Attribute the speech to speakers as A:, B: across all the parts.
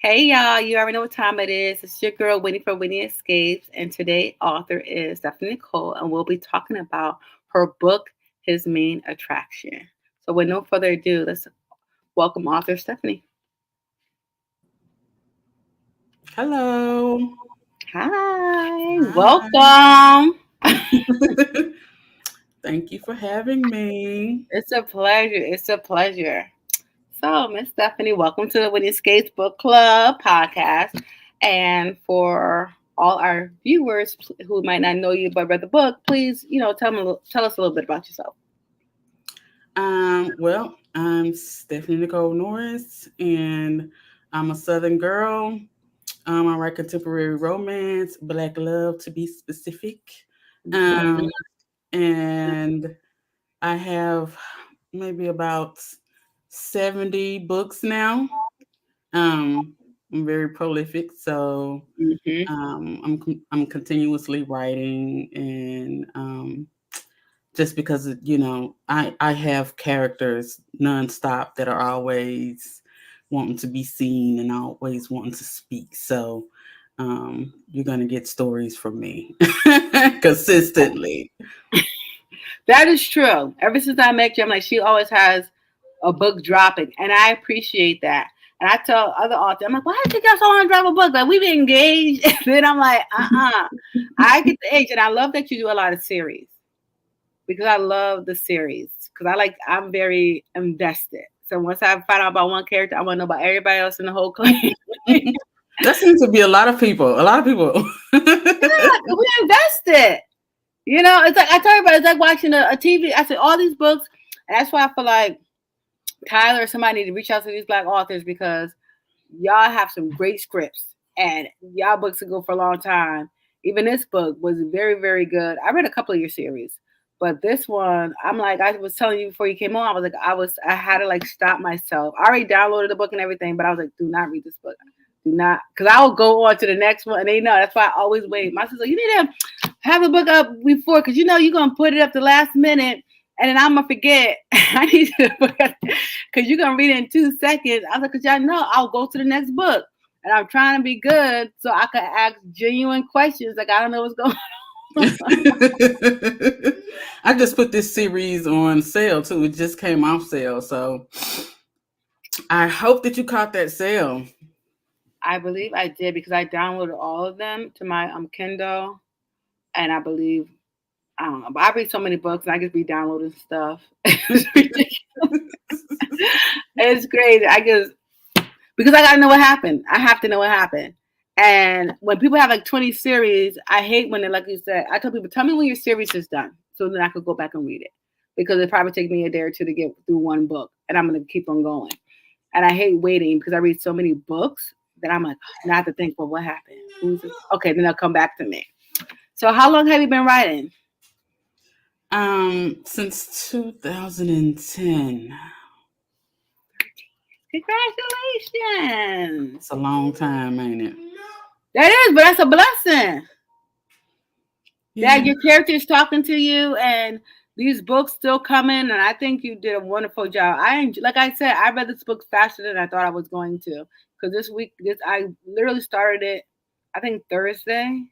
A: Hey y'all, you already know what time it is. It's your girl Whitney for Whitney Escapes, and today author is Stephanie Nicole, and we'll be talking about her book, His Main Attraction. So with no further ado, let's welcome author Stephanie.
B: Hello.
A: Hi,
B: Hi.
A: welcome.
B: Thank you for having me.
A: It's a pleasure. It's a pleasure. So, Miss Stephanie, welcome to the Whitney Escapes Book Club podcast. And for all our viewers who might not know you but read the book, please, tell us a little bit about yourself.
B: I'm Stephanie Nicole Norris, and I'm a Southern girl. I write contemporary romance, Black love to be specific.
A: Mhm.
B: Um, and I have maybe about 70 books now. Um, I'm very prolific, so
A: Mhm.
B: I'm continuously writing, and just because I have characters nonstop that are always wanting to be seen and always wanting to speak. So you're gonna get stories from me consistently.
A: That is true. Ever since I met you, I'm like, she always has a book dropping, and I appreciate that. And I tell other authors, I'm like, why did you guys all want to drop a book? Like, we've been engaged. And then I'm like, I get the age, and I love that you do a lot of series because I love the series because I'm very invested. So once I find out about one character, I want to know about everybody else in the whole clan.
B: That seems to be a lot of people. A lot of people.
A: Yeah, 'cause we invested. It's like I tell everybody, it's like watching a TV. I said all these books, and that's why I feel like Tyler or somebody need to reach out to these black authors because y'all have some great scripts and y'all books will go for a long time. Even this book was very, very good. I read a couple of your series, but this one, I'm like, I was telling you before you came on, I had to like stop myself. I already downloaded the book and everything, but I was like, do not read this book. Do not, because I will go on to the next one, and they know that's why I always wait. My sister, you need to have the book up before, because you're gonna put it up the last minute, and then I'm gonna forget. I need to because you're gonna read it in 2 seconds. I was like, because y'all know I'll go to the next book. And I'm trying to be good so I can ask genuine questions. Like I don't know what's going on.
B: I just put this series on sale too. It just came off sale, so I hope that you caught that sale.
A: I believe I did because I downloaded all of them to my Kindle, and I believe I don't know, but I read so many books and I just be downloading stuff. It's ridiculous. It's crazy. I just because I gotta know what happened. I have to know what happened. And when people have like 20 series, I hate when they like you said. I tell people, tell me when your series is done, so then I could go back and read it because it probably take me a day or two to get through one book, and I'm gonna keep on going. And I hate waiting because I read so many books that I'm like, now I have to think, well, what happened? Who's this? Okay, then they'll come back to me. So how long have you been writing?
B: Since 2010.
A: Congratulations.
B: It's a long time, ain't it?
A: That is, but that's a blessing.
B: Yeah.
A: That your character is talking to you and these books still coming, and I think you did a wonderful job. Like I said, I read this book faster than I thought I was going to because this I literally started it, I think Thursday.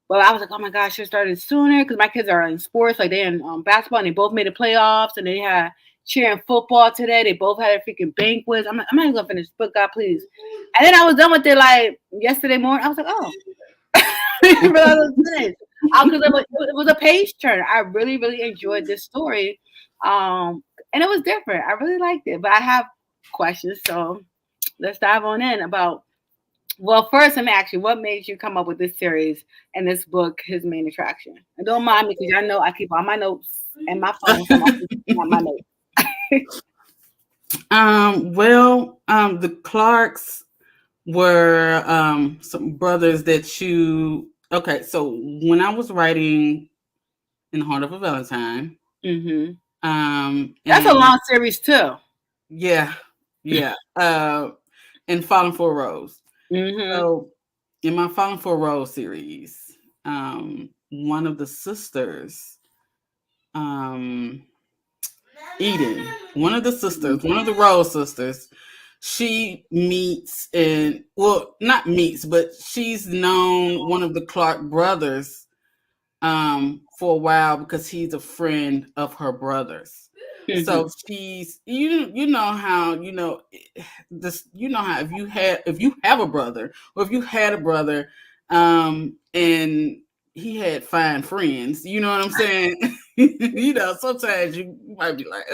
A: But I was like, oh my gosh, I should have started sooner because my kids are in sports, like they in basketball, and they both made the playoffs, and they had cheer and football today. They both had a freaking banquets. I'm like, I'm not even gonna finish this book, God, please. And then I was done with it like yesterday morning. I was like, oh, but I was finished. Because it was a page turn. I really, really enjoyed this story, and it was different. I really liked it. But I have questions, so let's dive on in about. Well, first, let me ask you, what made you come up with this series and this book, His Main Attraction? And don't mind me because I know I keep all my notes and my phone, so I'm always looking at my notes.
B: The Clarks were some brothers that you okay, so when I was writing In the Heart of a Valentine,
A: Mm-hmm. That's a
B: and
A: long series too.
B: yeah, yeah, and Falling for a Rose.
A: Mm-hmm.
B: So in my Falling for a Rose series, one of the sisters, um, Eden, one of the Rose sisters, she meets and well, not meets, but she's known one of the Clark brothers for a while because he's a friend of her brother's. So
A: Mm-hmm.
B: she's you know how this you know how if you have a brother or if you had a brother and he had fine friends, you know what I'm saying? Sometimes you might be like,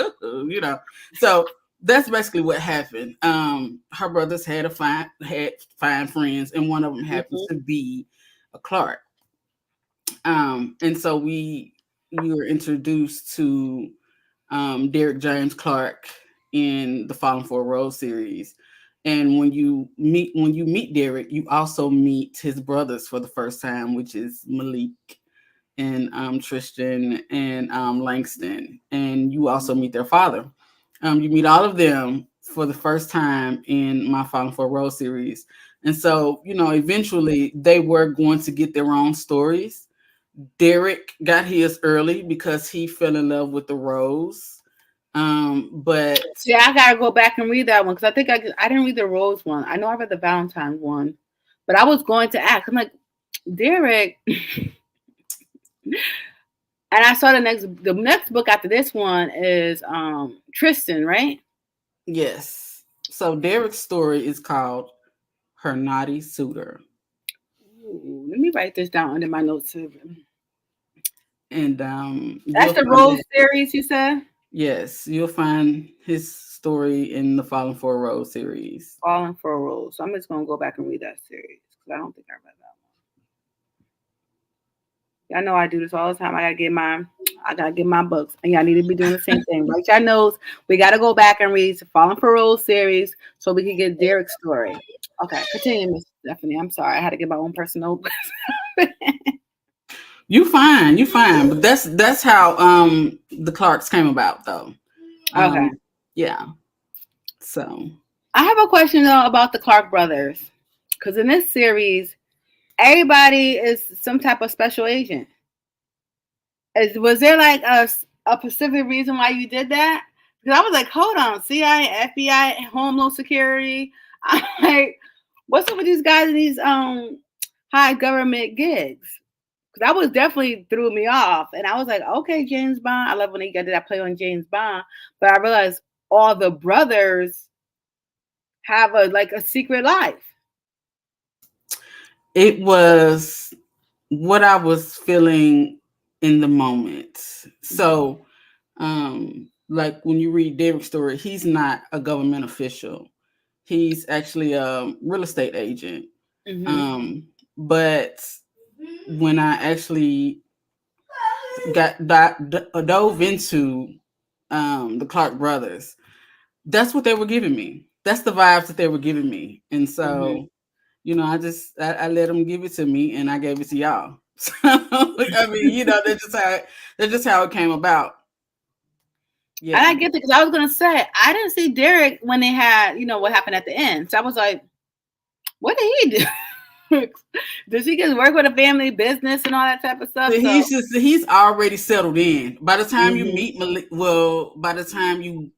B: so that's basically what happened. Her brothers had fine friends, and one of them happens
A: Mm-hmm.
B: to be a Clark. And so we were introduced to Derek James Clark in the Falling for a Rose series. And when you meet Derek, you also meet his brothers for the first time, which is Malik and Tristan and Langston, and you also meet their father. You meet all of them for the first time in my Falling for a Rose series, and so eventually they were going to get their own stories. Derek got his early because he fell in love with the rose. But
A: See, I gotta go back and read that one because I think I didn't read the Rose one. I know I read the Valentine one, but I was going to ask. I'm like Derek, and I saw the next book after this one is Tristan, right?
B: yes, so Derek's story is called Her Naughty Suitor.
A: Ooh, let me write this down under my notes.
B: And
A: That's
B: you'll
A: the
B: find
A: Rose
B: that,
A: series, you said?
B: yes, you'll find his story in the Falling for a Rose series.
A: Falling for a Rose. So I'm just gonna go back and read that series because I don't think I read that one. Y'all know I do this all the time. I gotta get my books, and y'all need to be doing the same thing. Write y'all notes. We gotta go back and read the Falling for a Rose series so we can get Derek's story. Okay, continue, Miss Stephanie. I'm sorry, I had to get my own personal.
B: You fine, but that's how the Clarks came about, though.
A: Okay,
B: Yeah. So
A: I have a question though about the Clark brothers, because in this series, everybody is some type of special agent. Was there like a specific reason why you did that? Because I was like, hold on, CIA, FBI, Homeland Security. I'm like, what's up with these guys in these high government gigs? Because that was definitely threw me off, and I was like, okay, James Bond. I love when he got that play on James Bond, but I realized all the brothers have a secret life.
B: it was what I was feeling in the moment. So, like when you read Derek's story, he's not a government official. He's actually a real estate agent.
A: Mm-hmm.
B: But when I actually dove into the Clark brothers, that's what they were giving me. That's the vibes that they were giving me, and
A: Mm-hmm.
B: so I let them give it to me, and I gave it to y'all. So I mean, that's just how it came about.
A: And
B: Yeah.
A: I get it because I was gonna say I didn't see Derek when they had what happened at the end. So I was like, what did he do? Does he just work with a family business and all that type of stuff?
B: So
A: So
B: he's already settled in. By the time you
A: hmm
B: meet Malik, well, by the time you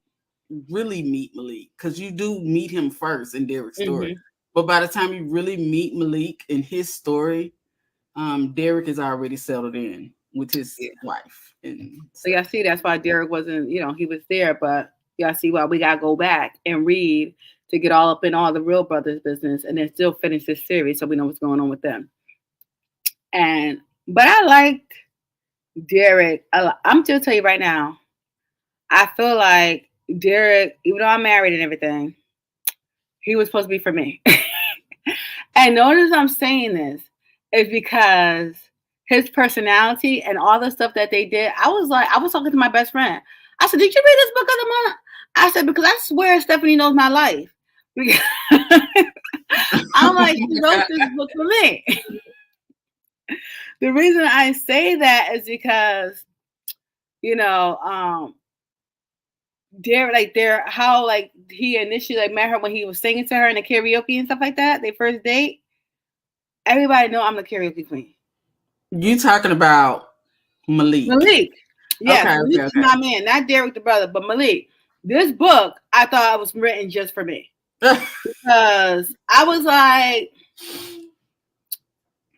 B: really meet Malik, because you do meet him first in Derek's story,
A: hmm
B: but by the time you really meet Malik in his story, Derek is already settled in with his
A: yeah.
B: wife and
A: So
B: stuff.
A: y'all see that's why Derek wasn't, he was there, but y'all see why we gotta go back and read to get all up in all the real brothers business and then still finish this series so we know what's going on with them. And but I liked Derek. I'm just tell you right now, I feel like Derek, even though I'm married and everything, he was supposed to be for me. And notice I'm saying this is because his personality and all the stuff that they did. I was talking to my best friend. I said, "Did you read this book of the month?" I said, "Because I swear Stephanie knows my life." I'm like, she wrote this book for me. The reason I say that is because you know, um, they're how like he initially met her when he was singing to her in the karaoke and stuff like that. Their first date. Everybody know I'm the karaoke queen.
B: You talking about Malik?
A: Malik. Yes,
B: Okay,
A: Malik
B: okay,
A: is
B: okay.
A: my man, not Derek the brother, but Malik. This book I thought was written just for me. because I was like,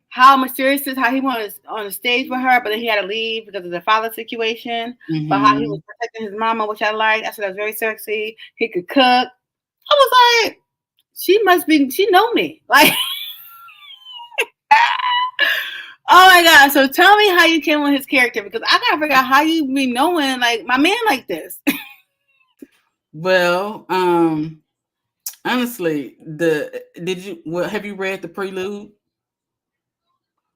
A: how mysterious is how he was on the stage with her, but then he had to leave because of the father situation. But how he was
B: Hmm.
A: protecting his mama, which I liked. I said that was very sexy. He could cook. I was like, she must be, she know me. Like, oh my god! So tell me how you came with his character because I gotta figure out how you be knowing like my man like this.
B: Well, honestly, have you read the prelude?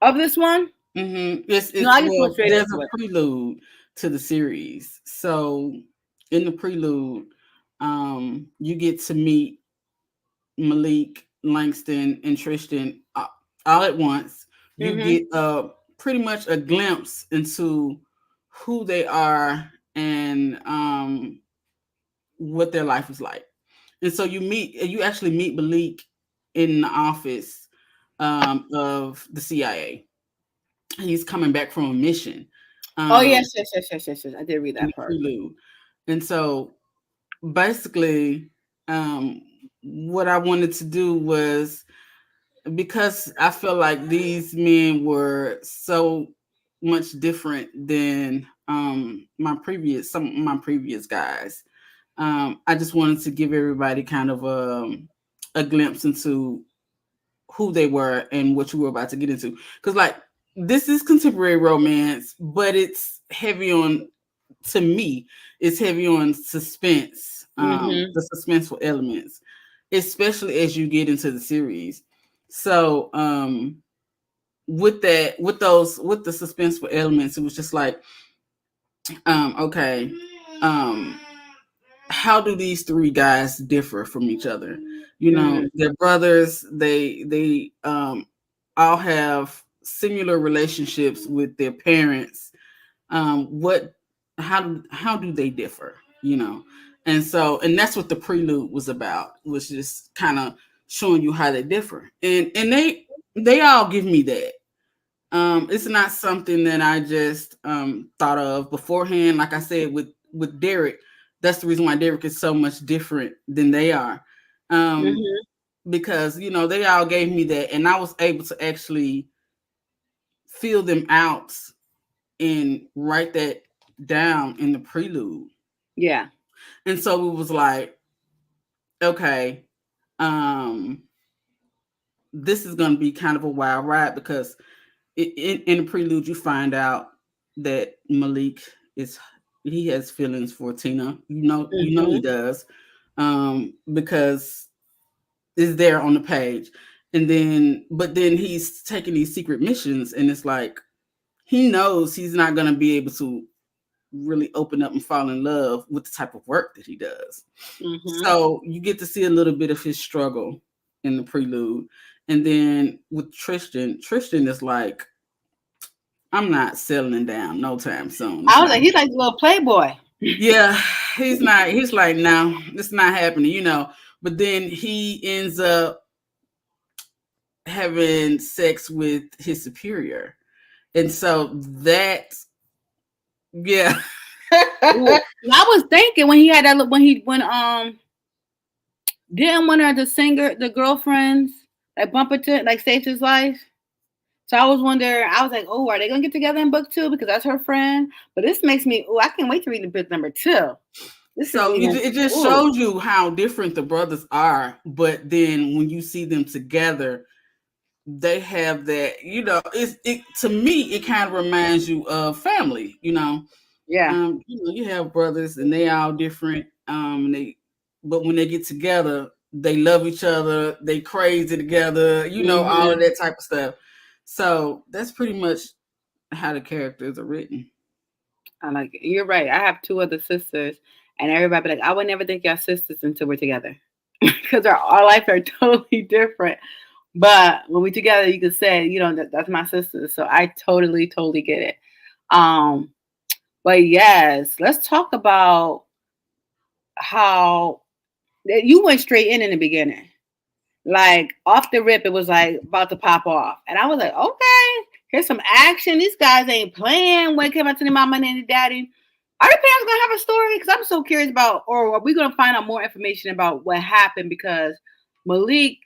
A: Of this one, no,
B: It's
A: I just went
B: well,
A: straight
B: there's
A: into
B: a
A: it.
B: prelude to the series. So in the prelude, you get to meet Malik, Langston, and Tristan all at once. You
A: Mm-hmm.
B: get pretty much a glimpse into who they are and what their life is like. And so you actually meet Malik in the office of the CIA. He's coming back from a mission
A: Oh
B: um,
A: yes, yes, yes, yes, yes, yes. I did read
B: in the
A: that part.
B: prelude. And so basically, what I wanted to do was because I feel like these men were so much different than some of my previous guys. I just wanted to give everybody kind of a glimpse into who they were and what you were about to get into. Because like this is contemporary romance, but it's heavy on to me, it's heavy on suspense,
A: Mm-hmm.
B: the suspenseful elements, especially as you get into the series. So with the suspenseful elements, it was just like, okay, um, how do these three guys differ from each other? You know,
A: Mm-hmm.
B: they're brothers. They all have similar relationships with their parents. What how do they differ? You know, and that's what the prelude was about. Was just kind of showing you how they differ, and they all give me that. It's not something that I just thought of beforehand. Like I said, with Derek, that's the reason why Derek is so much different than they are, um,
A: Mm-hmm.
B: because they all gave me that, and I was able to actually feel them out and write that down in the prelude.
A: Yeah.
B: And so it was like, okay, um, this is going to be kind of a wild ride because in the prelude you find out that Malik is he has feelings for Tina. You know he
A: Mm-hmm.
B: does, because it's there on the page. And then, but then he's taking these secret missions, and it's like he knows he's not going to be able to really open up and fall in love with the type of work that he does.
A: Mm-hmm.
B: So you get to see a little bit of his struggle in the prelude. And then with Tristan is like, I'm not settling down no time soon. It's
A: I was
B: not.
A: like, he's like a little playboy.
B: Yeah, he's not. He's like, no, it's not happening. But then he ends up having sex with his superior, and so that, yeah.
A: Ooh. And I was thinking when he had that when didn't one of the singer the girlfriends like bump into like saved his life. So I was wondering, I was like, oh, are they gonna get together in book two because that's her friend? But this makes me, oh, I can't wait to read the book number two. This is
B: So
A: even,
B: it just
A: oh,
B: shows you how different the brothers are. But then when you see them together, they have that. It to me it kind of reminds you of family.
A: yeah.
B: You have brothers and they all different. But when they get together, they love each other. They crazy together. All of
A: Mm-hmm.
B: that type of stuff. So that's pretty much how the characters are written.
A: I like it. You're right. I have two other sisters, and everybody be like, I would never think y'all sisters until we're together because our life are totally different. But when we together, you can say, that's my sister. So I totally, totally get it. Um, but yes, let's talk about how you went straight in the beginning. Like off the rip, it was like about to pop off, and I was like, okay, here's some action. These guys ain't playing. When it came out to the mama and the daddy, Are the parents gonna have a story? Because I'm so curious about, or are we gonna find out more information about what happened? Because Malik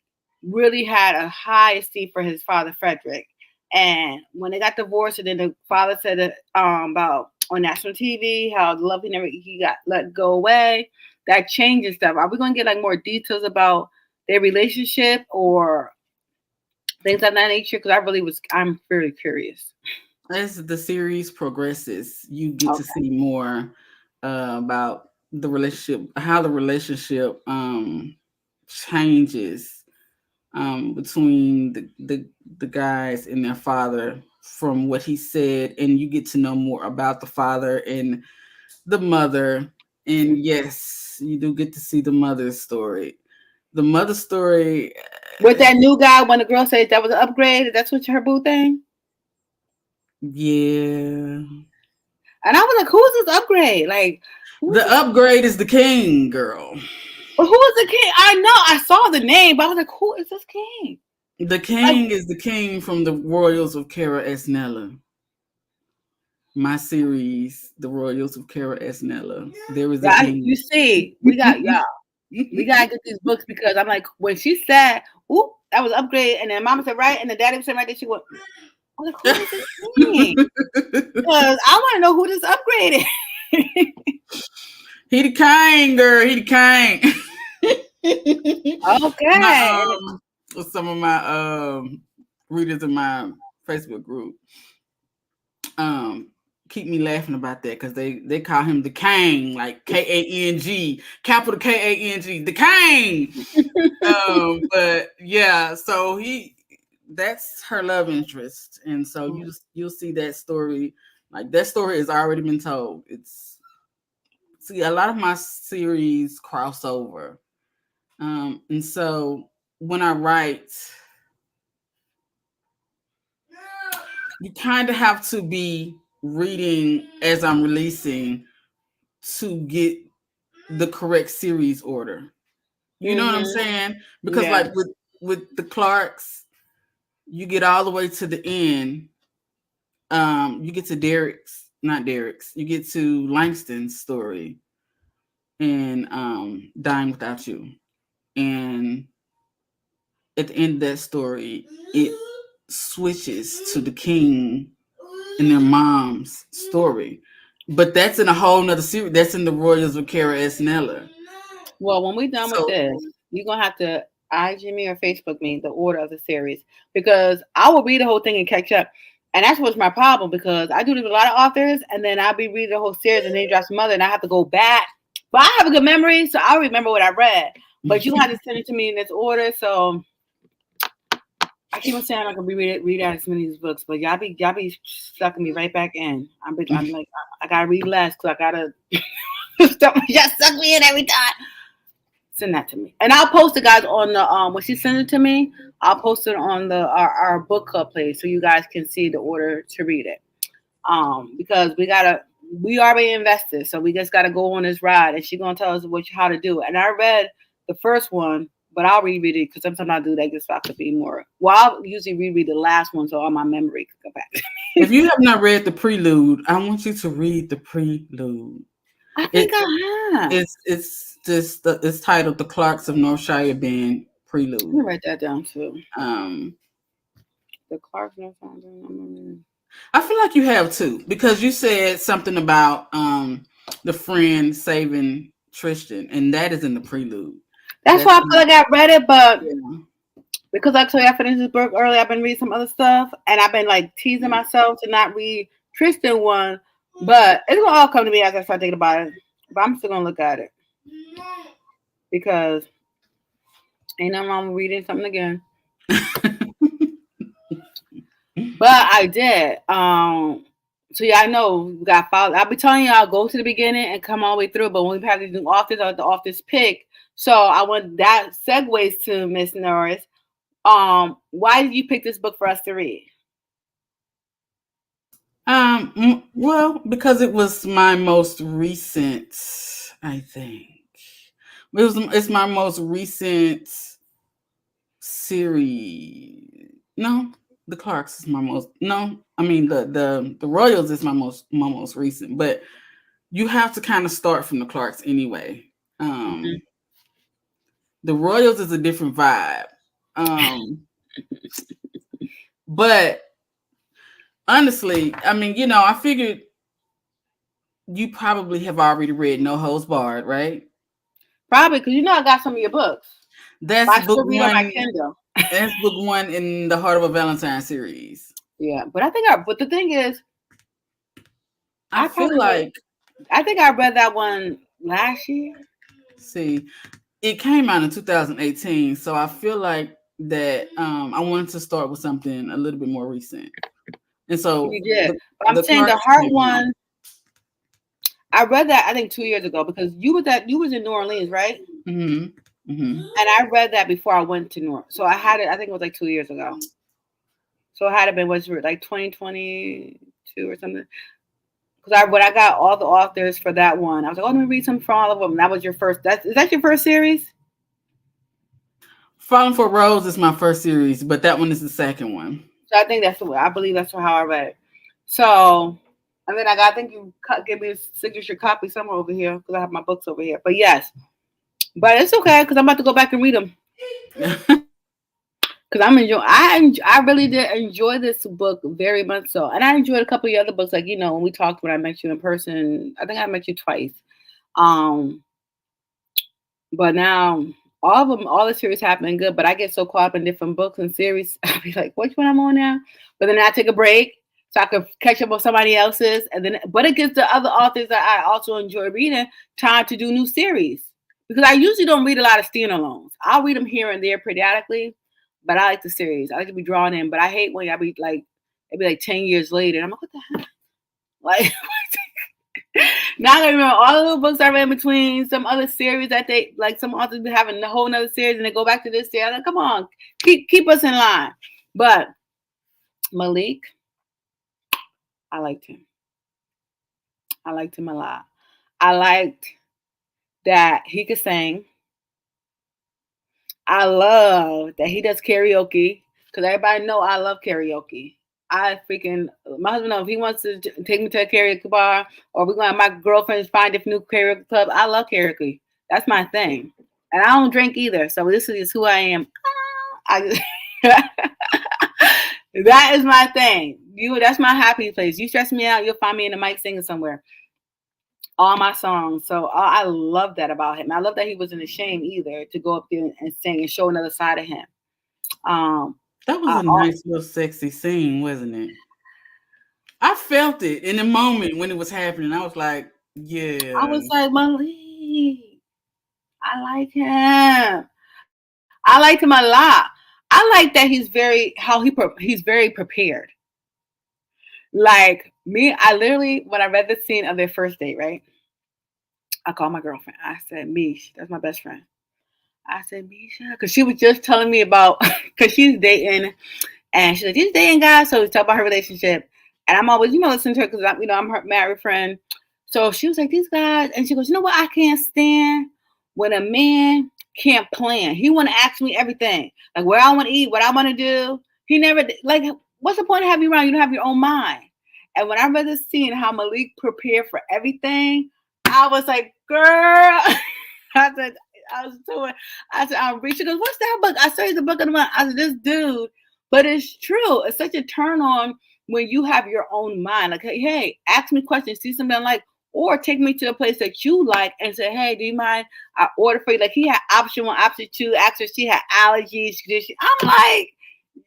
A: really had a high esteem for his father Frederick, and when they got divorced, and then the father said that, about on national TV how the love he got let go away, that changes stuff. Are we gonna get like more details about their relationship or things of that nature? Because I'm very curious.
B: As the series progresses, you get to
A: Okay.
B: see more about the relationship, how the relationship changes between the guys and their father from what he said, and you get to know more about the father and the mother. And yes, you do get to see the mother's story. The mother's story,
A: With that new guy, when the girl said that was an upgrade, that's what her boo thing.
B: yeah.
A: And I was like, who's this upgrade? Like, who's
B: The
A: this?
B: upgrade is the king, girl.
A: But who is the king? I know, I saw the name, but I was like, who is this king?
B: The
A: Like,
B: king is the king from the Royals of Cara Esnella. My series, The Royals of Cara Esnella. There is a
A: yeah, you
B: king.
A: see, we got y'all. We gotta get these books because I'm like, when she said, "Oop, that was an upgrade," and then Mama said right, and the daddy said right there, she went. I was like, who is this king? Because I want to know who this upgrade is.
B: He the king, girl. He the king.
A: Okay.
B: my some of my readers in my Facebook group um keep me laughing about that because they call him the king, like Kang, capital Kang, the king. But yeah, so that's her love interest, and so you'll see that story. Like that story has already been told. It's see a lot of my series cross over, and so when I write, you kind of have to be reading as I'm releasing to get the correct series order. You know what I'm
A: Mm-hmm.
B: saying? Because
A: Yeah.
B: like with the Clarks, you get all the way to the end. You get to Derek's, not Derek's. You get to Langston's story and Dying Without You. And at the end of that story, it switches to the king and their mom's story. But that's in a whole nother series. That's in the Royals with Cara Esnella.
A: Well, when we're done with
B: So
A: this, you're gonna have to IG me or Facebook me the order of the series because I will read the whole thing and catch up. And that's what's my problem because I do this with a lot of authors, and then I'll be reading the whole series and then drop some other, and I have to go back. But I have a good memory, so I'll remember what I read. But you have to send it to me in this order, so I keep on saying I'm gonna be read out as many of these books, but y'all be sucking me right back in. I'm like I gotta read less because I gotta stop. Y'all suck me in every time. Send that to me, and I'll post it, guys, on the when she sends it to me. I'll post it on the our book club page so you guys can see the order to read it. Because we already invested, so we just gotta go on this ride, and she's gonna tell us how to do it. And I read the first one, but I'll reread it because sometimes I do that just so I could be more. Well, I'll usually reread the last one so all my memory can come back.
B: if you have not read the prelude, I want you to read the prelude.
A: I
B: It
A: think I have.
B: it's just it's titled "The Clarks of Northshire Band
A: Let me
B: Prelude."
A: write that down too.
B: Um,
A: The Clark no Foundation.
B: I feel like you have too because you said something about the friend saving Tristan, and that is in the prelude.
A: That's
B: That's
A: why I
B: in,
A: feel like I read it, but
B: yeah.
A: because I told you I finished this book early, I've been reading some other stuff, and I've been like teasing myself to not read Tristan one, but it's gonna all come to me as I start thinking about it. But I'm still gonna look at it because ain't nothing wrong with reading something again. But I did. So yeah, I know we got followed. I'll be telling you I'll go to the beginning and come all the way through. But when we have to do authors, I let the authors pick. So I want that segues to Miss Norris. Why did you pick this book for us to read?
B: Well, because it was my most recent, I think. It's my most recent series. No, the Clarks is my most no. I mean the Royals is my most recent, but you have to kind of start from the Clarks anyway.
A: Mm-hmm.
B: The Royals is a different vibe. Um, but honestly, I mean, I figured you probably have already read No Holds Barred, right?
A: Probably because I got some of your books.
B: That's
A: I
B: book
A: still read on my
B: one.
A: Kindle.
B: That's book one in the Heart of a Valentine series.
A: Yeah, but but the thing is,
B: I feel like,
A: I think I read that one last year.
B: see, it came out in 2018, so I feel like that I wanted to start with something a little bit more recent, and so
A: You did,
B: the
A: but I'm
B: the
A: saying the
B: Clarks
A: heart
B: came out.
A: one. I read that I think 2 years ago because you was in New Orleans, right?
B: Hmm. Hmm.
A: And I read that before I went to New Orleans, so I had it. I think it was like 2 years ago. So it had to been was like 2022 or something. Because when I got all the authors for that one, I was like, oh, let me read some from all of them. And that was your first. Is that your first series?
B: Falling for Rose is my first series, but that one is the second one.
A: So I think that's the way. I believe that's how I read it. So, and then I think you give me a signature copy somewhere over here because I have my books over here. But yes, but it's okay because I'm about to go back and read them because I'm enjoying. I really did enjoy this book very much so, and I enjoyed a couple of your other books. Like when we talked when I met you in person. I think I met you twice. Um, But now all of them, all the series happening good. But I get so caught up in different books and series. I'll be like, which one I'm on now? But then I take a break so I can catch up on somebody else's. And then, but it gives the other authors that I also enjoy reading time to do new series because I usually don't read a lot of standalones. I'll read them here and there periodically, but I like the series. I like to be drawn in. But I hate when I be like, it'd be like 10 years later, and I'm like, what the heck? Like. Now I remember all the books I read in between some other series that they like. Some authors be having a whole nother series, and they go back to this series. I'm like, come on, keep us in line. But Malik, I liked him. I liked him a lot. I liked that he could sing. I love that he does karaoke because everybody know I love karaoke. I freaking my husband knows if he wants to take me to a karaoke bar or we're going to my girlfriends find different new karaoke clubs. I love karaoke. That's my thing, and I don't drink either. So this is who I am. I that is my thing. That's my happy place. You stress me out, you'll find me in the mic singing somewhere. All my songs. So I love that about him. I love that he wasn't ashamed either to go up there and sing and show another side of him. Um,
B: That was
A: I,
B: a nice little sexy scene, wasn't it? I felt it in the moment when it was happening. I was like,
A: I
B: yeah.
A: was like, Malik, I like him. I liked him a lot. I like that he's he's very prepared. Like me, I literally when I read the scene of their first date, right? I called my girlfriend. I said, Mish, that's my best friend. I said, Misha, because she was just telling me about, because she's dating, and she's like, she's dating guys, so we talk about her relationship. And I'm always, listening to her because I'm her married friend. So she was like, these guys, and she goes, you know what I can't stand? When a man can't plan. He want to ask me everything, like where I want to eat, what I want to do. He never, like, what's the point of having you around? You don't have your own mind. And when I read this scene, how Malik prepared for everything, I was like, girl, I said, I was doing. I said, I'm reaching. She goes, what's that book? I said, the book of the month. I said, this dude. But it's true. It's such a turn on when you have your own mind. Like, hey, ask me questions, see something I like, or take me to a place that you like and say, hey, do you mind? I order for you. Like he had option one, option two. Asked her, she had allergies. I'm like,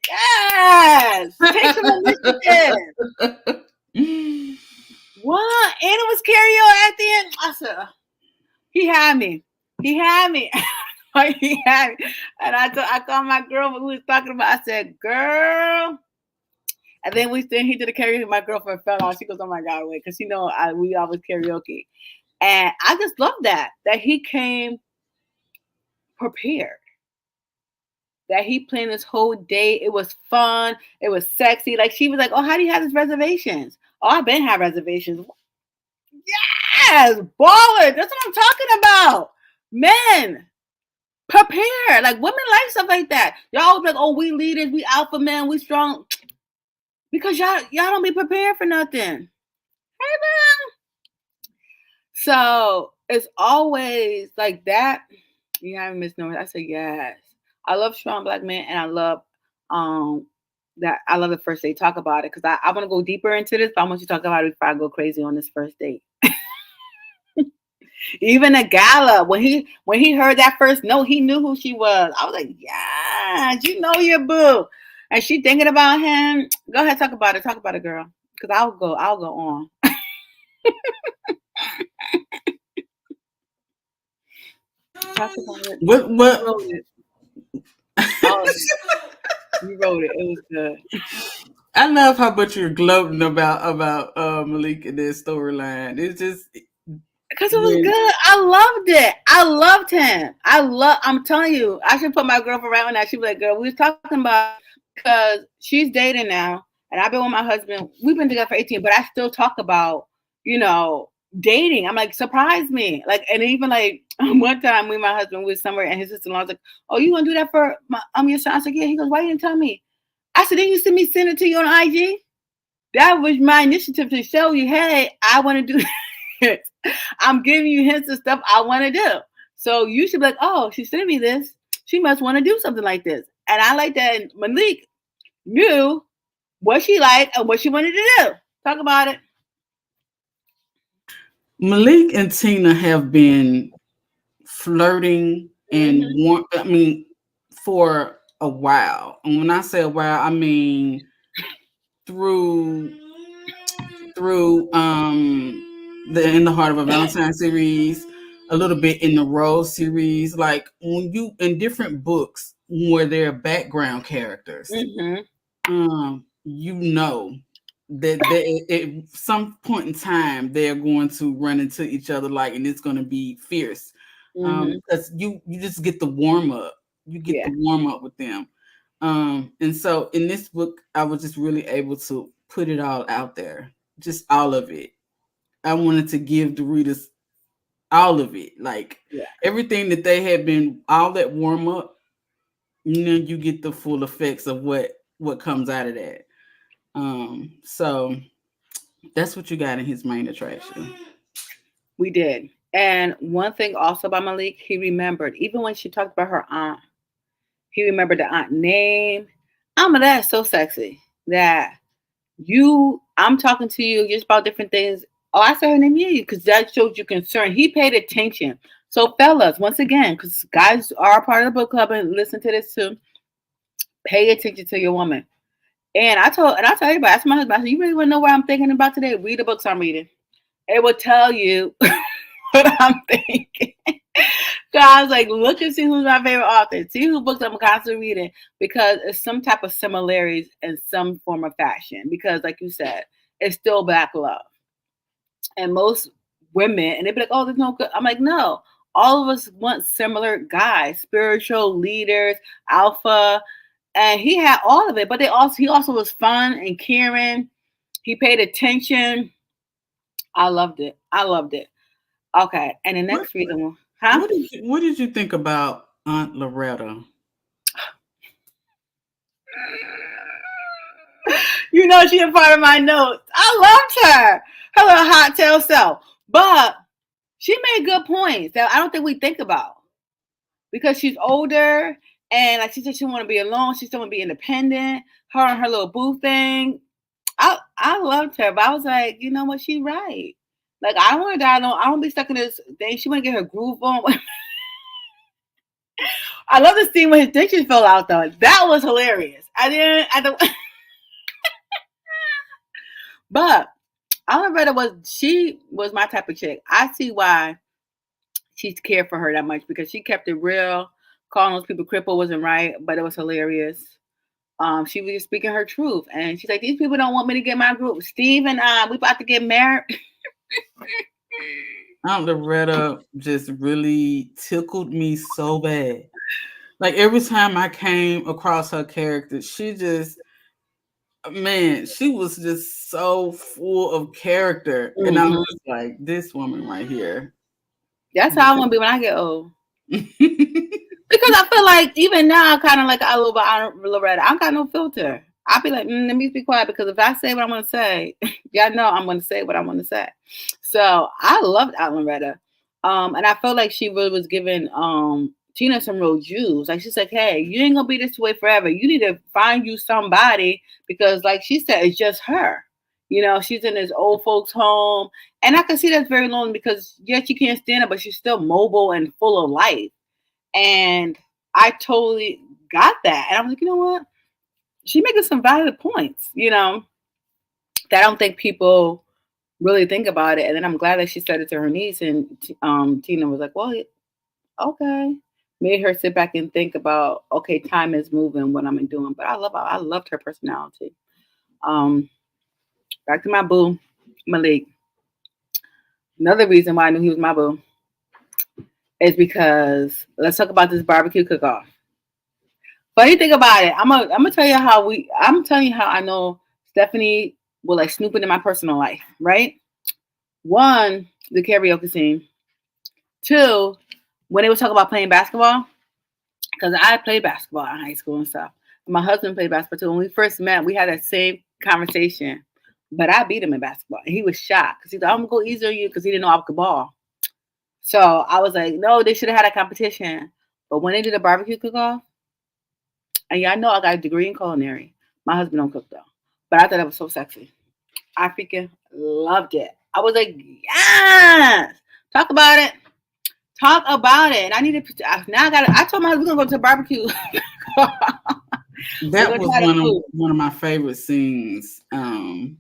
A: yes, take some initiative. What? And it was karaoke at the end. I said, he had me. He had me. He had me. And I called my girl who was talking about. I said, "Girl." And then he did a karaoke. My girlfriend fell off. She goes, "Oh my god, wait," because we always karaoke. And I just love that he came prepared. That he planned this whole day. It was fun. It was sexy. Like she was like, "Oh, how do you have these reservations?" Oh, I've been have reservations. Yes, baller. That's what I'm talking about. Men, prepare. Like women like stuff like that. Y'all always like, oh, we leaders, we alpha men, we strong. Because y'all don't be prepared for nothing. Hey man. So it's always like that. Yeah, I miss Norris. I said yes. I love strong black men, and I love um that I love the first date. Talk about it because I want to go deeper into this, but I want you to talk about it before I go crazy on this first date. Even a gala when he heard that first note, he knew who she was. I was like, yes, you know your boo, and she thinking about him. Go ahead, talk about it. Talk about it, girl. Because I'll go on. Talk about it. You
B: What
A: wrote it. Oh, you wrote it. It was good.
B: I love how much you're gloating about Malik and their storyline. It's just
A: Because it was
B: when
A: good. I loved it. I loved him. I'm telling you, I should put my girlfriend around that. She'd be like, girl, we was talking about because she's dating now, and I've been with my husband. We've been together for 18, but I still talk about, you know, dating. I'm like, surprise me. Like, and even like one time me and my husband was somewhere and his sister-in-law was like, oh, you gonna do that for your son? I was like, yeah. He goes, why you didn't tell me? I said, didn't you send it to you on IG? That was my initiative to show you, hey, I want to do this. I'm giving you hints of stuff I want to do. So you should be like, oh, she sent me this. She must want to do something like this. And I like that Malik knew what she liked and what she wanted to do. Talk about it.
B: Malik and Tina have been flirting and
A: Mm-hmm.
B: I mean, for a while. And when I say a while, I mean through the In the Heart of a Valentine series, a little bit in the Rose series. Like when you in different books where they're background characters,
A: Mm-hmm.
B: you know that they, at some point in time they're going to run into each other, like, and it's going to be fierce.
A: Mm-hmm.
B: Because you just get the warm up, you get
A: Yeah,
B: the warm up with them. And so in this book, I was just really able to put it all out there, just all of it. I wanted to give the readers all of it, like
A: yeah.
B: everything that they had been, all that warm up. You get the full effects of what comes out of that. So that's what you got in his main attraction.
A: We did. And one thing also about Malik, he remembered, even when she talked about her aunt, he remembered the aunt name. That's so sexy that I'm talking to you just about different things. Oh, I said her name, yeah, because that shows you concern. He paid attention. So, fellas, once again, because guys are a part of the book club and listen to this too, pay attention to your woman. And I tell everybody, I ask my husband, I said, you really want to know what I'm thinking about today? Read the books I'm reading. It will tell you what I'm thinking. So I was like, look and see who's my favorite author. See who books I'm constantly reading because it's some type of similarities in some form of fashion. Because, like you said, it's still black love, and most women, and they'd be like, "Oh, there's no good." I'm like, no. All of us want similar guys, spiritual leaders, alpha, and he had all of it. But he also was fun and caring. He paid attention. I loved it. I loved it. Okay, and the
B: What
A: next reading, huh?
B: what did you think about Aunt Loretta?
A: You know she a part of my notes. I loved her. Her little hot tail self. But she made good points that I don't think we think about. Because she's older and like she said she want to be alone. She still want to be independent. Her and her little boo thing. I loved her, but I was like, you know what, she right. Like I don't want to die alone. I don't be stuck in this thing. She want to get her groove on. I love the scene when his dishes fell out though. That was hilarious. I don't but Alvaretta she was my type of chick. I see why she cared for her that much because she kept it real. Calling those people cripple wasn't right, but it was hilarious. She was just speaking her truth, and she's like, "These people don't want me to get my group. Steve and we about to get married."
B: Aunt Loretta just really tickled me so bad. Like every time I came across her character, she just, man, she was just so full of character. And I'm
A: Mm-hmm.
B: just like, this woman right here.
A: That's how I want to be when I get old. Because I feel like even now, kind of like I love Loretta. I don't got no filter. I'll be like, let me be quiet because if I say what I want to say, y'all know I'm going to say what I want to say. So I loved Aunt Loretta. And I felt like she really was giving Tina some real juice. Like she's like, hey, you ain't gonna be this way forever. You need to find you somebody because, like she said, it's just her. You know, she's in this old folks' home, and I can see that's very lonely because yes, she can't stand it, but she's still mobile and full of life. And I totally got that, and I'm like, you know what? She making some valid points. You know, that I don't think people really think about it. And then I'm glad that she said it to her niece, and Tina was like, well, okay. Made her sit back and think about, okay, time is moving, what I'm doing. But I loved her personality. Um, Back to my boo, Malik. Another reason why I knew he was my boo is because let's talk about this barbecue cook off. Funny thing about it, I'm gonna tell you how I'm telling you how I know Stephanie will like snooping in my personal life, right? One, the karaoke scene. Two, when they was talking about playing basketball, because I played basketball in high school and stuff. My husband played basketball too. When we first met, we had that same conversation, but I beat him in basketball, and he was shocked because he's like, "I'm gonna go easy on you," because he didn't know I could ball. So I was like, "No, they should have had a competition." But when they did a barbecue cook-off, and y'all know I got a degree in culinary. My husband don't cook though, but I thought that was so sexy. I freaking loved it. I was like, "Yes, talk about it." Talk about it. And I needed now. I got. I told my husband we're gonna go to a barbecue. We're
B: That
A: gonna
B: was
A: try the food.
B: one of my favorite scenes. I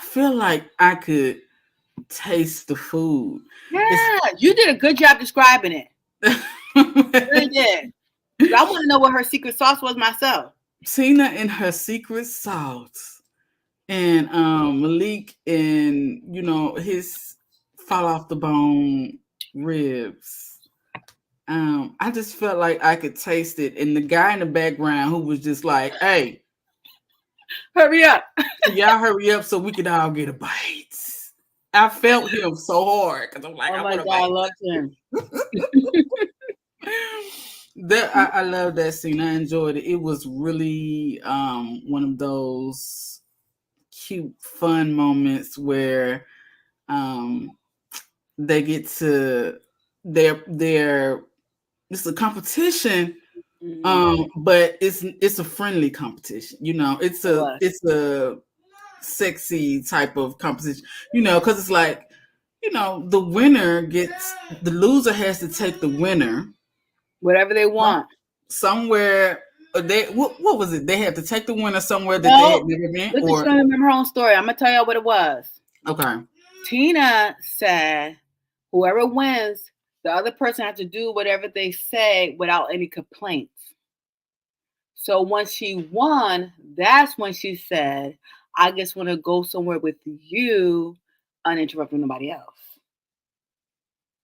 B: feel like I could taste the food. It's
A: Yeah, you did a good job describing it. You really did. I want to know what her secret sauce was myself.
B: Tina and her secret sauce, and Malik and his fall off the bone ribs. I just felt like I could taste it, and the guy in the background who was just like, "Hey,
A: Hurry up!
B: y'all hurry up so we can all get a bite." I felt him so hard because I'm like,
A: Oh
B: I
A: my
B: want a
A: god, I
B: bite.
A: loved him.
B: I love that scene. I enjoyed it. It was really one of those cute, fun moments where um, they get to their it's a competition,
A: Mm-hmm.
B: but it's a friendly competition.
A: It was.
B: It's a sexy type of competition. Because it's like the winner gets the loser has to take the winner
A: Whatever they want.
B: somewhere. What was it? They had to take the winner somewhere that they had
A: No,
B: never been,
A: listen, she
B: or
A: don't remember her own story. I'm gonna tell y'all what it was.
B: okay.
A: Tina said, "Whoever wins, the other person has to do whatever they say without any complaints." So once she won, that's when she said, "I just want to go somewhere with you, uninterrupted, nobody else,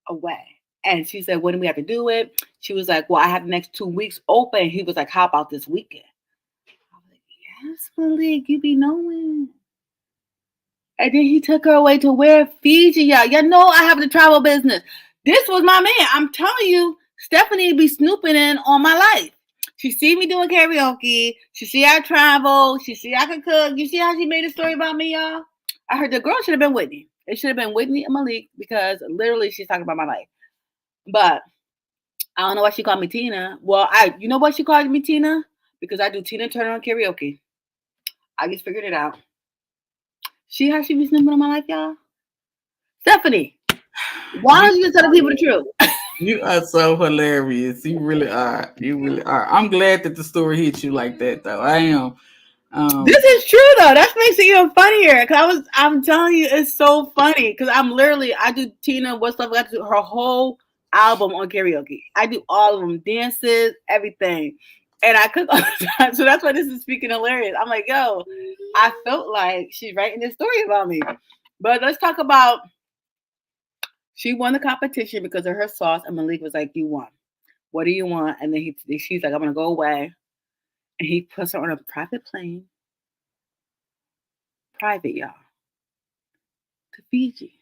A: away." And she said, "When do we have to do it?" She was like, "Well, I have the next 2 weeks open." He was like, "How about this weekend?" I was like, "Yes, Malik, you be knowing." And then he took her away to where? Fiji, y'all. Y'all know I have the travel business. This was my man. I'm telling you, Stephanie be snooping in on my life. She see me doing karaoke. She see I travel. She see I can cook. You see how she made a story about me, y'all? I heard the girl should have been Whitney. It should have been Whitney and Malik because literally she's talking about my life. But I don't know why she called me Tina. Well, you know why she called me Tina? Because I do Tina Turner on karaoke. I just figured it out. See how she be snooping on my life, y'all? Stephanie, why
B: You
A: don't you just tell the people the truth?
B: you are so hilarious. You really are. You really are. I'm glad that the story hit you like that, though. I am.
A: This
B: Um,
A: is true though. That makes it even funnier. I'm telling you, it's so funny because I do Tina. What stuff I got to do her whole album on karaoke. I do all of them, dances, everything, and I cook all the time. So that's why this is speaking hilarious. I'm like, yo, I felt like she's writing this story about me. But let's talk about she won the competition because of her sauce, and Malik was like, "You won. What do you want?" And then she's like, "I'm gonna go away," and he puts her on a private plane, private y'all, to Fiji.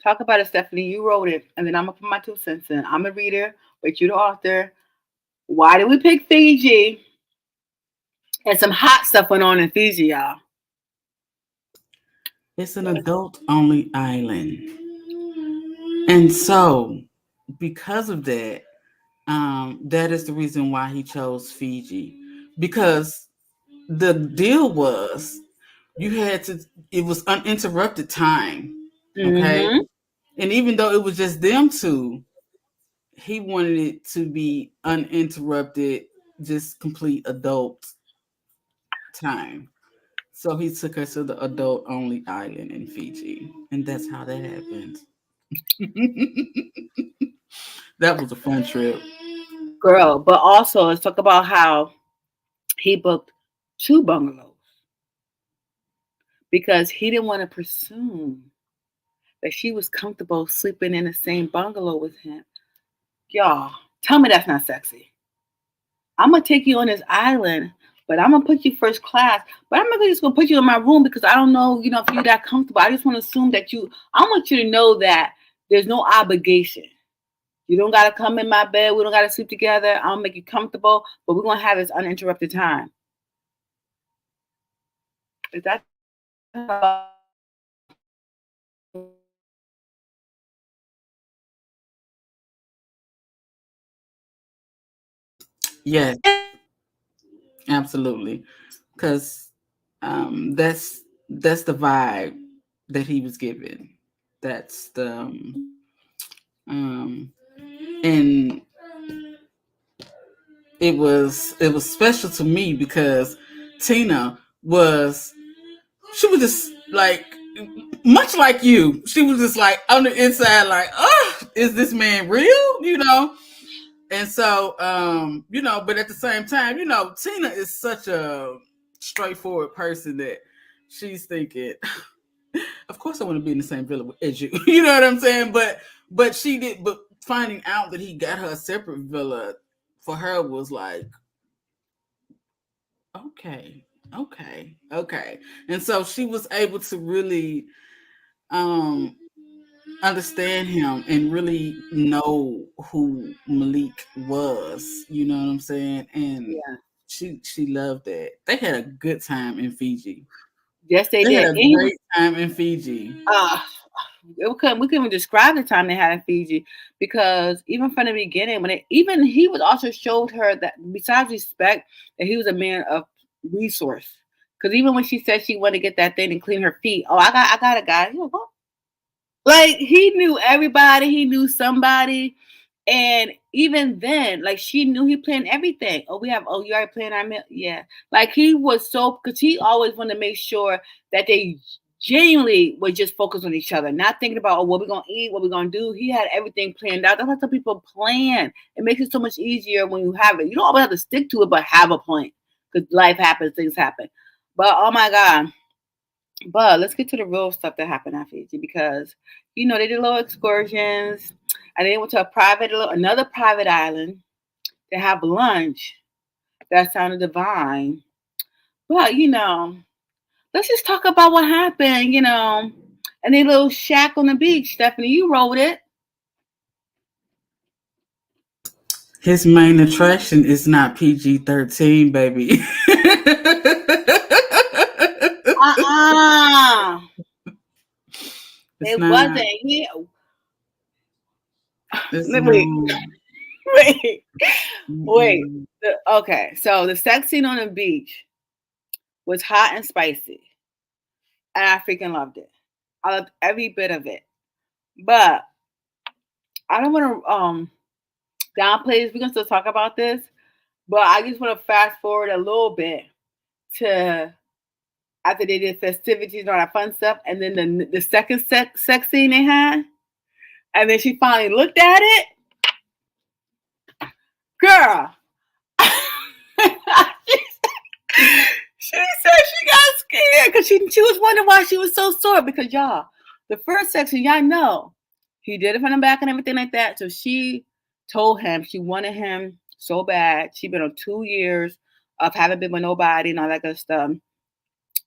A: Talk about it, Stephanie. You wrote it, and then I'm gonna put my 2 cents in. I'm a reader, but you're the author. Why did we pick Fiji? And some hot stuff went on in Fiji, y'all.
B: It's an adult only island. And so, because of that, that is the reason why he chose Fiji. Because the deal was you had to, it was uninterrupted time. Okay.
A: Mm-hmm.
B: And even though it was just them two, he wanted it to be uninterrupted, just complete adult time. So he took her to the adult only island in Fiji. And that's how that happened. That was a fun trip.
A: Girl, but also let's talk about how he booked two bungalows because he didn't want to presume that she was comfortable sleeping in the same bungalow with him. Y'all, tell me that's not sexy. I'm gonna take you on this island, but I'm gonna put you first class. But I'm not just gonna put you in my room because I don't know, if you're that comfortable. I just want to assume that you. I want you to know that there's no obligation. You don't gotta come in my bed. We don't gotta sleep together. I'll make you comfortable, but we're gonna have this uninterrupted time. Is that
B: Yes, absolutely. Because that's the vibe that he was given. That's the um and it was special to me because Tina was she was just like much like you. She was just like on the inside, like, oh, is this man real? And so but at the same time, Tina is such a straightforward person that she's thinking, of course I want to be in the same villa as you. You know what I'm saying? But finding out that he got her a separate villa for her was like, okay, okay. And so she was able to really um understand him and really know who Malik was, you know what I'm saying? And
A: yeah?
B: she loved that. They had a good time in Fiji.
A: Yes, they
B: They had
A: did.
B: a
A: And
B: great time in Fiji.
A: uh, we couldn't even describe the time they had in Fiji because even from the beginning, even he was also showed her that besides respect, that he was a man of resource. Because even when she said she wanted to get that thing and clean her feet, oh, I got a guy. He was like he knew everybody, he knew somebody, and even then, like she knew he planned everything. You already planned our meal, yeah. Like he was so because he always wanted to make sure that they genuinely were just focused on each other, not thinking about what we're gonna eat, what we're gonna do. He had everything planned out. That's why some people plan. It makes it so much easier when you have it. You don't always have to stick to it, but have a plan because life happens, things happen. But oh my god. But let's get to the real stuff that happened at Fiji because they did little excursions and they went to another private island to have lunch. That sounded divine. But let's just talk about what happened. And a little shack on the beach. Stephanie, you wrote it.
B: His main attraction is not PG-13, baby.
A: Uh-uh.
B: It's
A: It
B: not.
A: wasn't. He
B: It's
A: wait,
B: not.
A: wait, wait.
B: Mm-mm.
A: Okay, so the sex scene on the beach was hot and spicy, and I freaking loved it. I loved every bit of it. But I don't want to downplay this. We're gonna still talk about this, but I just want to fast forward a little bit to after they did festivities and all that fun stuff, and then the second sex scene they had, and then she finally looked at it, girl. She said she got scared because she was wondering why she was so sore because y'all, the first section, y'all know, he did it from the back and everything like that. So she told him she wanted him so bad. She'd been on 2 years of having been with nobody and all that good stuff.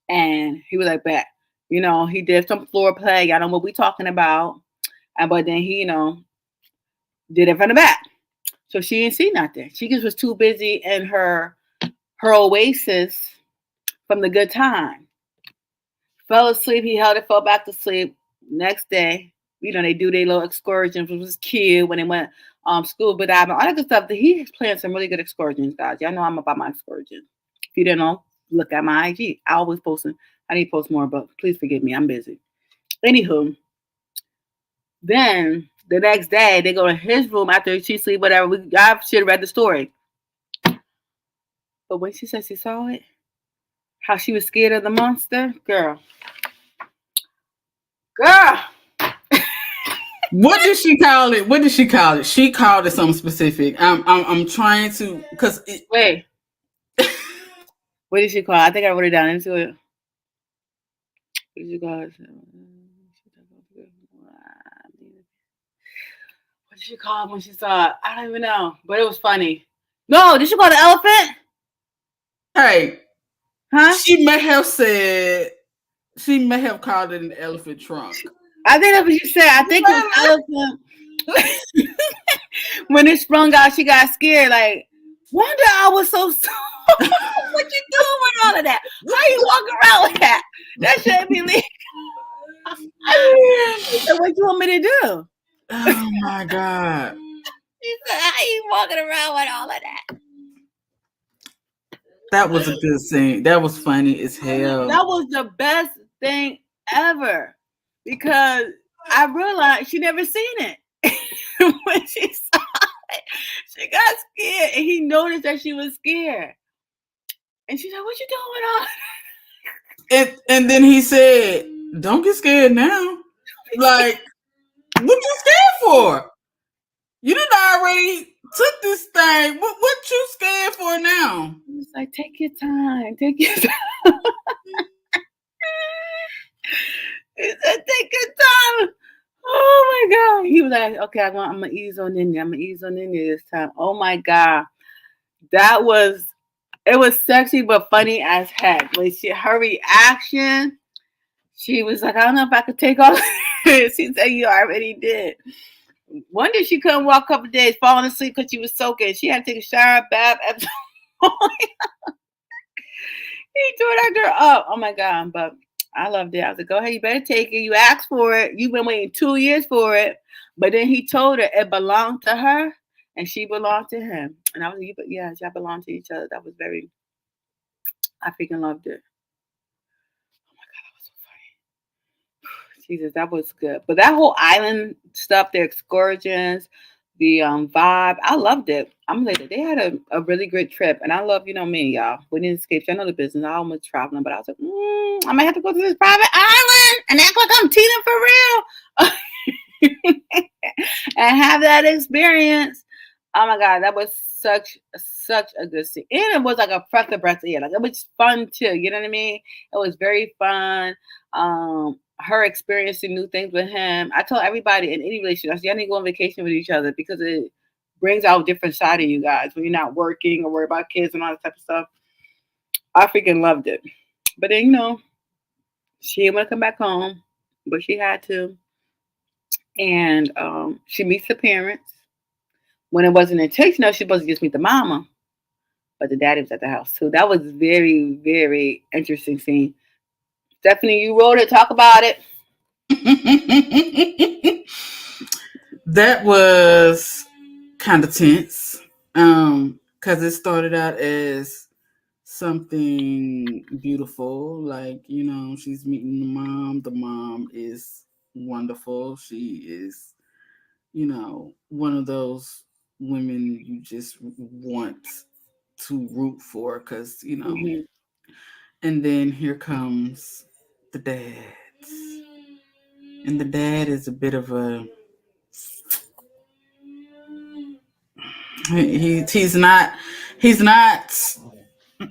A: And he was like, bet. He did some floor play. Y'all know what we talking about. But then he, did it from the back. So she didn't see nothing. She just was too busy in her oasis from the good time. Fell asleep. He held it, fell back to sleep. Next day, they do their little excursions, which was cute when they went scuba diving, all that good stuff. He planned some really good excursions, guys. Y'all know I'm about my excursions. If you didn't know, look at my IG. I always posting. I need to post more, but please forgive me. I'm busy. Anywho, then the next day they go to his room after she sleep, whatever. I should have read the story. But when she said she saw it, how she was scared of the monster, girl.
B: What did she call it? What did she call it? She called it something specific. I'm trying to, because
A: wait. What did she call it? I think I wrote it down into it. What did she call it? What did she call it when she saw it? I don't even know, but it was funny. No, did she call it the elephant?
B: Hey,
A: huh?
B: She may have called it an elephant trunk.
A: I think that's what you said. I think it was elephant. When it sprung out, she got scared. Like, wonder I was so. What you doing with all of that? How you walking around with that? That shouldn't be legal. So what you want me to do?
B: Oh my God.
A: She said, how you walking around with all of that?
B: That was a good scene. That was funny as hell.
A: That was the best thing ever. Because I realized she never seen it. When she saw it, she got scared. And he noticed that she was scared. And she's like, what you
B: doing on? And then he said, don't get scared now. Like, what you scared for? You didn't already took this thing. What you scared for now?
A: He was like, take your time. Take your time. He said, take your time. Oh my God. He was like, okay, I'm gonna ease on in there. I'm gonna ease on in there this time. Oh my God. It was sexy but funny as heck. When her reaction, she was like, I don't know if I could take all this. She said, you already did. One day she couldn't walk a couple of days, falling asleep because she was soaking. She had to take a shower, bath. He tore that girl up. Oh my God. But I loved it. I was like, go ahead, you better take it. You asked for it. You've been waiting 2 years for it. But then he told her it belonged to her and she belonged to him. And I was like, yeah, y'all belong to each other. That was I freaking loved it. Oh my God, that was so funny. Jesus, that was good. But that whole island stuff, the excursions, the vibe, I loved it. I'm like, they had a really great trip. And I love, me, y'all. Whitney Escapes. I know the business. I almost traveling, but I was like, I might have to go to this private island and act like I'm Tina for real. And have that experience. Oh my God, that was such a good scene. And it was like a breath of air. Like, it was fun too. You know what I mean? It was very fun. Her experiencing new things with him. I tell everybody in any relationship, y'all need to go on vacation with each other because it brings out a different side of you guys when you're not working or worried about kids and all that type of stuff. I freaking loved it. But then, she didn't want to come back home, but she had to. And she meets the parents. When it wasn't intentional, she was supposed to just meet the mama. But the daddy was at the house too. That was very, very interesting scene. Stephanie, you wrote it. Talk about it.
B: That was kind of tense. Because it started out as something beautiful. Like, she's meeting the mom. The mom is wonderful. She is, one of those women you just want to root for because,
A: Mm-hmm.
B: And then here comes the dad. And the dad is a bit of a he's not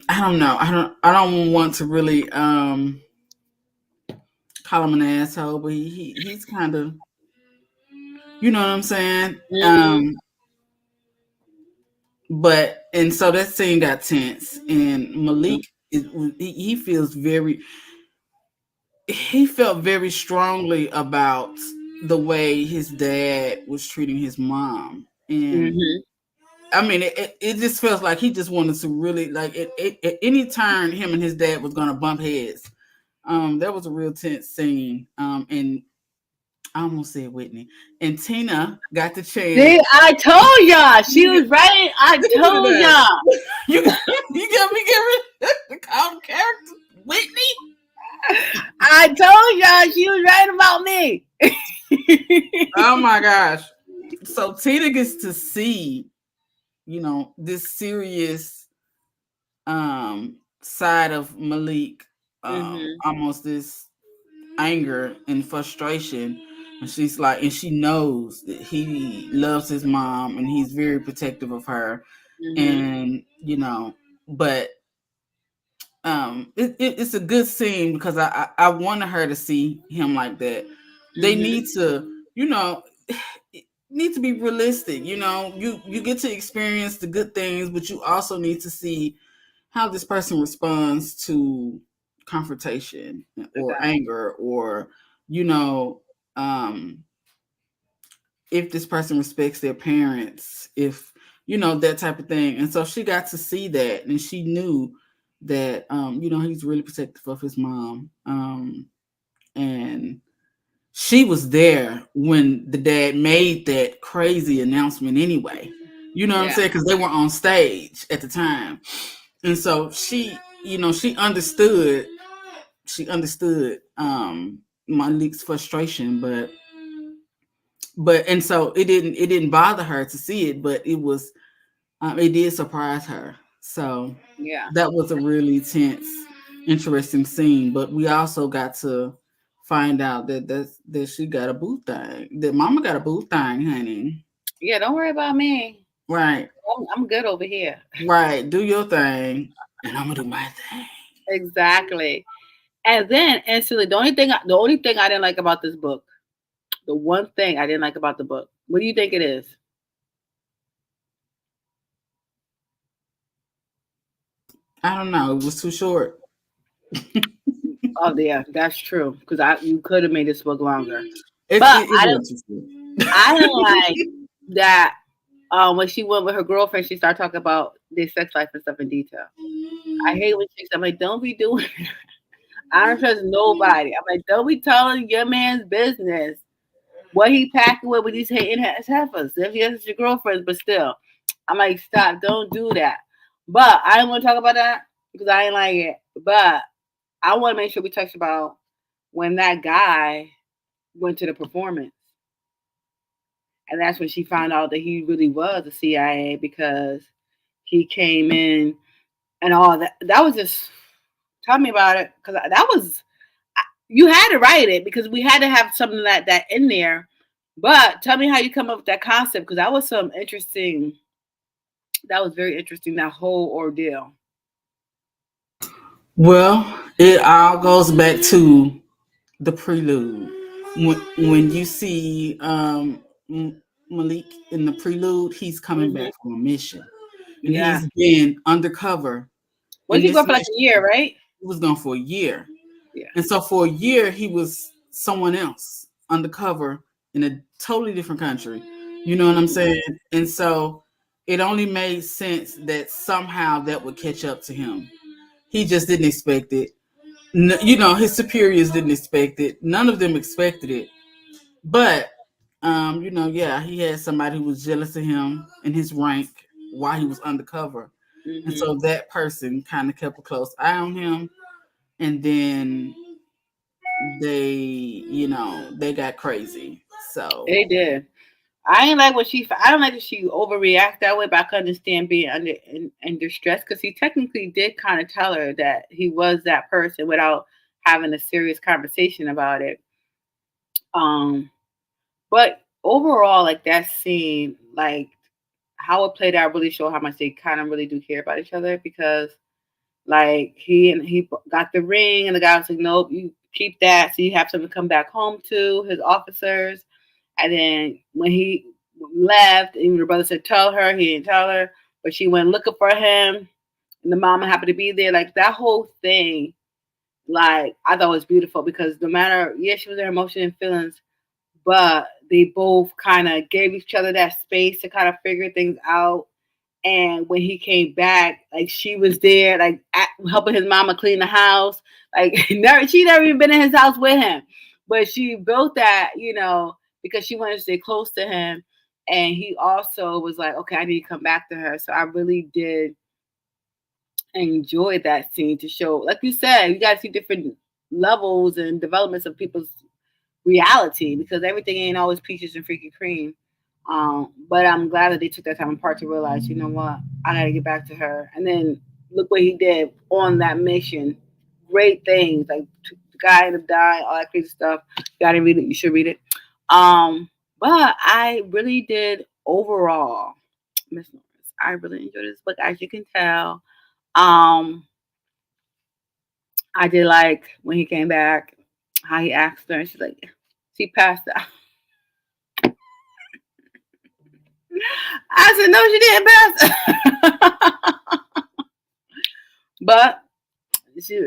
B: I don't know. I don't want to really call him an asshole, but he's kind of, you know what I'm saying?
A: Mm-hmm.
B: But and so that scene got tense, and Malik he felt very strongly about the way his dad was treating his mom, and I mean, it just feels like he just wanted to really, like, at any turn him and his dad was going to bump heads. That was a real tense scene. And I almost said Whitney. And Tina got the
A: See,
B: chance.
A: I told y'all she
B: You
A: was right. I
B: listen to
A: told
B: that.
A: y'all.
B: You you got me getting the common character Whitney.
A: I told y'all she was right about me.
B: Oh my gosh. So Tina gets to see, this serious side of Malik,
A: Hmm.
B: almost this anger and frustration. And she's like, and she knows that he loves his mom and he's very protective of her.
A: Hmm.
B: And, but it's a good scene because I wanted her to see him like that. They
A: Hmm.
B: need to, need to be realistic. You get to experience the good things, but you also need to see how this person responds to confrontation or
A: Exactly.
B: anger, or you know um if this person respects their parents, if that type of thing. And so she got to see that, and she knew that he's really protective of his mom, and she was there when the dad made that crazy announcement anyway. You know what I'm
A: Yeah.
B: saying? Because they were on stage at the time. And so she understood. She understood Monique's frustration, but and so it didn't bother her to see it, but it did surprise her. So
A: Yeah.
B: that was a really tense, interesting scene. But we also got to find out that she got a boo thing. That Mama got a boo thing, honey.
A: Yeah. Don't worry about me.
B: Right,
A: I'm good over here.
B: right. Do your thing, and I'm gonna do my thing.
A: Exactly. And then instantly, the only thing I didn't like about this book, the one thing I didn't like about the book, what do you think it is?
B: I don't know. It was too short.
A: Oh yeah, that's true. Because you could have made this book longer.
B: It
A: But
B: it, it was too short.
A: I didn't like that when she went with her girlfriend, she started talking about their sex life and stuff in detail. I hate when chicks. I'm like, don't be doing. I don't trust nobody. I'm like, don't be telling your man's business what he packing with these hating ass heifers. If yes, it's your girlfriends, but still, I'm like, stop, don't do that. But I didn't want to talk about that because I didn't like it. But I want to make sure we touch about when that guy went to the performance, and that's when she found out that he really was a CIA because he came in and all that. That was just tell me about it because that was you had to write it because we had to have something like that in there. But tell me how you come up with that concept because that was some interesting. That was very interesting. That whole ordeal.
B: Well, it all goes back to the prelude. When you see Malik in the prelude, he's coming
A: Hmm.
B: back from a mission, and
A: Yeah.
B: he's been undercover
A: Was
B: in
A: he
B: this
A: going for like a
B: mission.
A: year, right?
B: He was gone for a year,
A: Yeah.
B: and so for a year he was someone else undercover in a totally different country. You know what I'm
A: Hmm.
B: saying? And so it only made sense that somehow that would catch up to him. He just didn't expect it. His superiors didn't expect it. None of them expected it. But yeah, he had somebody who was jealous of him and his rank while he was undercover. And
A: Hmm.
B: so that person kind of kept a close eye on him. And then they got crazy. So
A: They did. I ain't like what she. I don't like that she overreact that way, but I can understand being under stress because he technically did kind of tell her that he was that person without having a serious conversation about it. Um, but overall, like that scene, like how it played out, really showed how much they kind of really do care about each other because, like, he got the ring, and the guy was like, "Nope, you keep that, so you have something to come back home to." His officers. And then when he left, even the brother said, "Tell her." He didn't tell her, but she went looking for him, and the mama happened to be there. Like that whole thing, like I thought was beautiful because no matter, yeah, she was their emotion and feelings, but they both kind of gave each other that space to kind of figure things out. And when he came back, like she was there, like helping his mama clean the house. Like she never even been in his house with him, but she built that, because she wanted to stay close to him. And he also was like, okay, I need to come back to her. So I really did enjoy that scene to show, like you said, you got to see different levels and developments of people's reality because everything ain't always peaches and freaky cream. But I'm glad that they took that time apart to realize, you know what, I got to get back to her. And then look what he did on that mission. Great things, like the guy ended up dying, all that crazy stuff. You got to read it. You should read it. But I really did overall, Miss Norris. I really enjoyed this book, as you can tell. Um, I did like when he came back, how he asked her, and she's like, she passed out. I said, no, she didn't pass. But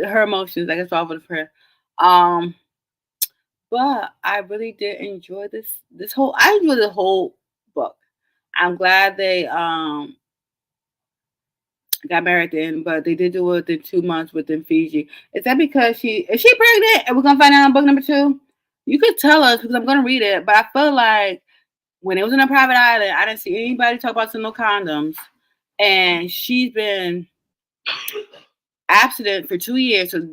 A: her emotions, I guess, all for her. Um, but I really did enjoy this whole. I enjoyed the whole book. I'm glad they got married then, but they did do it within 2 months within Fiji. Is that because is she pregnant? And we're gonna find out on book number 2. You could tell us because I'm gonna read it, but I feel like when it was in a private island, I didn't see anybody talk about some no condoms. And she's been abstinent for 2 years. So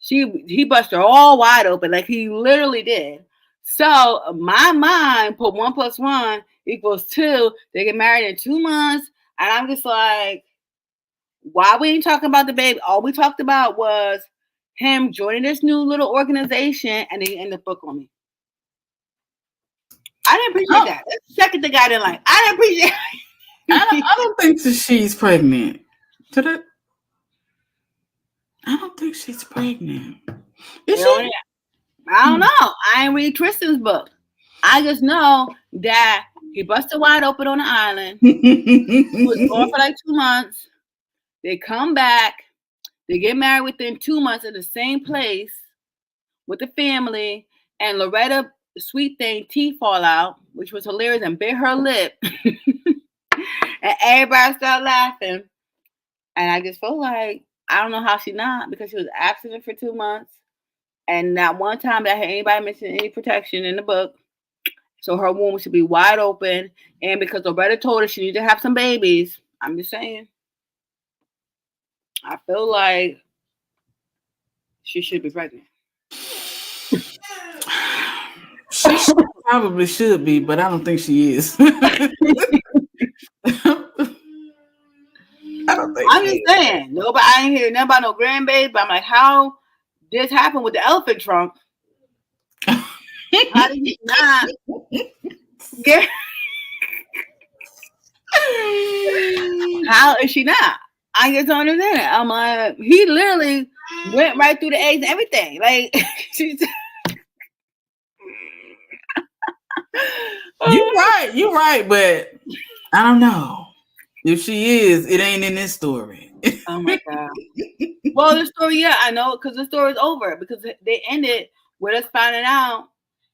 A: he busted her all wide open, like he literally did. So my mind put 1+1 = 2. They get married in 2 months. And I'm just like, why we ain't talking about the baby? All we talked about was him joining this new little organization and then end the book on me. I didn't appreciate that. That's the second thing I didn't like. I didn't appreciate
B: I don't think that she's pregnant. I don't think she's pregnant. Is she?
A: I don't know. I ain't read Tristan's book. I just know that he busted wide open on the island. He was gone for like 2 months. They come back. They get married within 2 months in the same place with the family. And Loretta, the sweet thing, teeth fall out, which was hilarious, and bit her lip. And everybody started laughing. And I just felt like, I don't know how she not, because she was abstinent for 2 months. And not one time that I had anybody mention any protection in the book. So her womb should be wide open. And because Loretta told her she needed to have some babies, I'm just saying, I feel like she should be pregnant.
B: She probably should be, but I don't think she is.
A: I'm just saying, nobody. I ain't hear nothing about no grandbaby. But I'm like, how this happened with the elephant trunk? How did he not get? How is she not? I just don't understand it. I'm like, he literally went right through the eggs and everything. Like, she's.
B: You're right, but I don't know. If she is, it ain't in this story.
A: Oh my god. Well, the story, yeah, I know, because the story is over because they ended with us finding out